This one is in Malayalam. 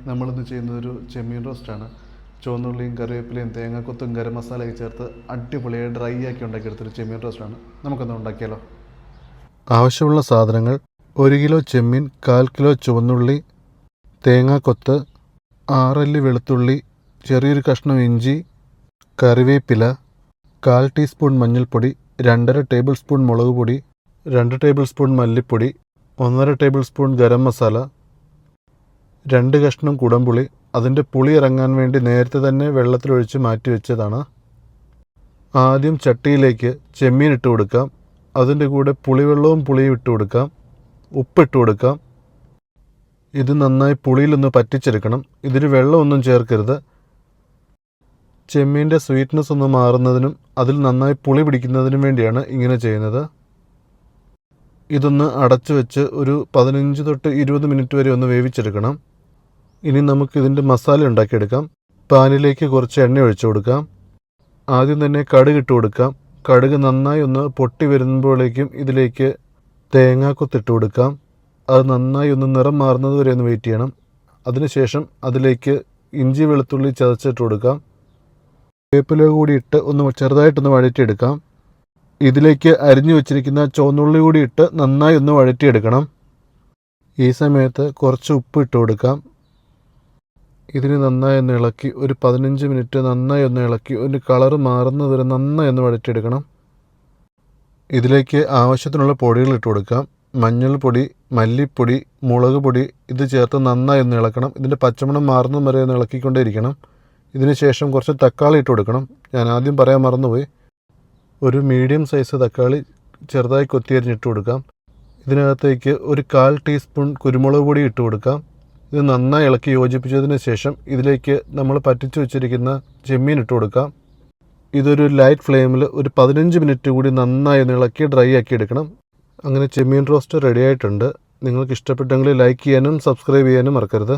നമ്മളിന്ന് ചെയ്യുന്നതൊരു ചെമ്മീൻ റോസ്റ്റാണ്. ചുവന്നുള്ളിയും കറിവേപ്പിലയും തേങ്ങാക്കൊത്തും ഗരം മസാലയൊക്കെ ചേർത്ത് അടിപൊളിയായി ഡ്രൈ ആക്കി ഉണ്ടാക്കിയെടുത്തൊരു ചെമ്മീൻ റോസ്റ്റാണ്. നമുക്കൊന്ന് ഉണ്ടാക്കിയാലോ? ആവശ്യമുള്ള സാധനങ്ങൾ: 1 കിലോ ചെമ്മീൻ, 1/4 കിലോ ചുവന്നുള്ളി, തേങ്ങാക്കൊത്ത്, 6 അല്ലി വെളുത്തുള്ളി, ചെറിയൊരു കഷ്ണം ഇഞ്ചി, കറിവേപ്പില, 1/4 ടീസ്പൂൺ മഞ്ഞൾപ്പൊടി, 2.5 ടേബിൾ സ്പൂൺ മുളക് പൊടി, 2 ടേബിൾ സ്പൂൺ മല്ലിപ്പൊടി, 1.5 ടേബിൾ സ്പൂൺ ഗരം മസാല, 2 കഷ്ണം കുടംപുളി. അതിൻ്റെ പുളി ഇറങ്ങാൻ വേണ്ടി നേരത്തെ തന്നെ വെള്ളത്തിലൊഴിച്ച് മാറ്റി വെച്ചതാണ്. ആദ്യം ചട്ടിയിലേക്ക് ചെമ്മീൻ ഇട്ട് കൊടുക്കാം. അതിൻ്റെ കൂടെ പുളിയും ഇട്ട് കൊടുക്കാം. ഉപ്പിട്ട് കൊടുക്കാം. ഇത് നന്നായി പുളിയിലൊന്ന് പറ്റിച്ചെടുക്കണം. ഇതിൽ വെള്ളമൊന്നും ചേർക്കരുത്. ചെമ്മീൻ്റെ സ്വീറ്റ്നെസ് ഒന്ന് മാറുന്നതിനും അതിൽ നന്നായി പുളി പിടിക്കുന്നതിനും വേണ്ടിയാണ് ഇങ്ങനെ ചെയ്യുന്നത്. ഇതൊന്ന് അടച്ചു വെച്ച് ഒരു 15 തൊട്ട് 20 മിനിറ്റ് വരെ ഒന്ന് വേവിച്ചെടുക്കണം. ഇനി നമുക്കിതിൻ്റെ മസാല ഉണ്ടാക്കിയെടുക്കാം. പാനിലേക്ക് കുറച്ച് എണ്ണ ഒഴിച്ചു കൊടുക്കാം. ആദ്യം തന്നെ കടുക് ഇട്ട് കൊടുക്കാം. കടുക് നന്നായി ഒന്ന് പൊട്ടി വരുമ്പോഴേക്കും ഇതിലേക്ക് തേങ്ങാക്കൊത്തിട്ട് കൊടുക്കാം. അത് നന്നായി ഒന്ന് നിറം മാറുന്നത് വരെ ഒന്ന് വെയിറ്റ് ചെയ്യണം. അതിനുശേഷം അതിലേക്ക് ഇഞ്ചി വെളുത്തുള്ളി ചതച്ചിട്ട് കൊടുക്കാം. വേപ്പില കൂടി ഇട്ട് ഒന്ന് ചെറുതായിട്ടൊന്ന് വഴറ്റിയെടുക്കാം. ഇതിലേക്ക് അരിഞ്ഞു വെച്ചിരിക്കുന്ന ചുവന്നുള്ളി കൂടി ഇട്ട് നന്നായി ഒന്ന് വഴറ്റിയെടുക്കണം. ഈ സമയത്ത് കുറച്ച് ഉപ്പ് ഇട്ട് കൊടുക്കാം. ഇതിന് നന്നായി ഒന്ന് ഇളക്കി ഒരു 15 മിനിറ്റ് നന്നായി ഒന്ന് ഇളക്കി ഒരു കളറ് മാറുന്നത് വരെ നന്നായി ഒന്ന് വഴറ്റിയെടുക്കണം. ഇതിലേക്ക് ആവശ്യത്തിനുള്ള പൊടികൾ ഇട്ട് കൊടുക്കാം. മഞ്ഞൾപ്പൊടി, മല്ലിപ്പൊടി, മുളക് പൊടി ഇത് ചേർത്ത് നന്നായി ഒന്ന് ഇളക്കണം. ഇതിൻ്റെ പച്ചമണം മാറുന്നത് വരെ ഒന്ന് ഇളക്കിക്കൊണ്ടേയിരിക്കണം. ഇതിന് ശേഷം കുറച്ച് തക്കാളി ഇട്ട് കൊടുക്കണം. ഞാൻ ആദ്യം പറയാൻ മറന്നുപോയി. ഒരു മീഡിയം സൈസ് തക്കാളി ചെറുതായി കൊത്തിയരിഞ്ഞിട്ട് കൊടുക്കാം. ഇതിനകത്തേക്ക് ഒരു 1/4 ടീസ്പൂൺ കുരുമുളക് പൊടി ഇട്ട് കൊടുക്കാം. ഇത് നന്നായി ഇളക്കി യോജിപ്പിച്ചതിന് ശേഷം ഇതിലേക്ക് നമ്മൾ പറ്റിച്ചു വെച്ചിരിക്കുന്ന ചെമ്മീൻ ഇട്ട് കൊടുക്കാം. ഇതൊരു ലൈറ്റ് ഫ്ലെയിമിൽ ഒരു 15 മിനിറ്റ് കൂടി നന്നായി ഇളക്കി ഡ്രൈ ആക്കി എടുക്കണം. അങ്ങനെ ചെമ്മീൻ റോസ്റ്റ് റെഡി ആയിട്ടുണ്ട്. നിങ്ങൾക്ക് ഇഷ്ടപ്പെട്ടെങ്കിൽ ലൈക്ക് ചെയ്യാനും സബ്സ്ക്രൈബ് ചെയ്യാനും മറക്കരുത്.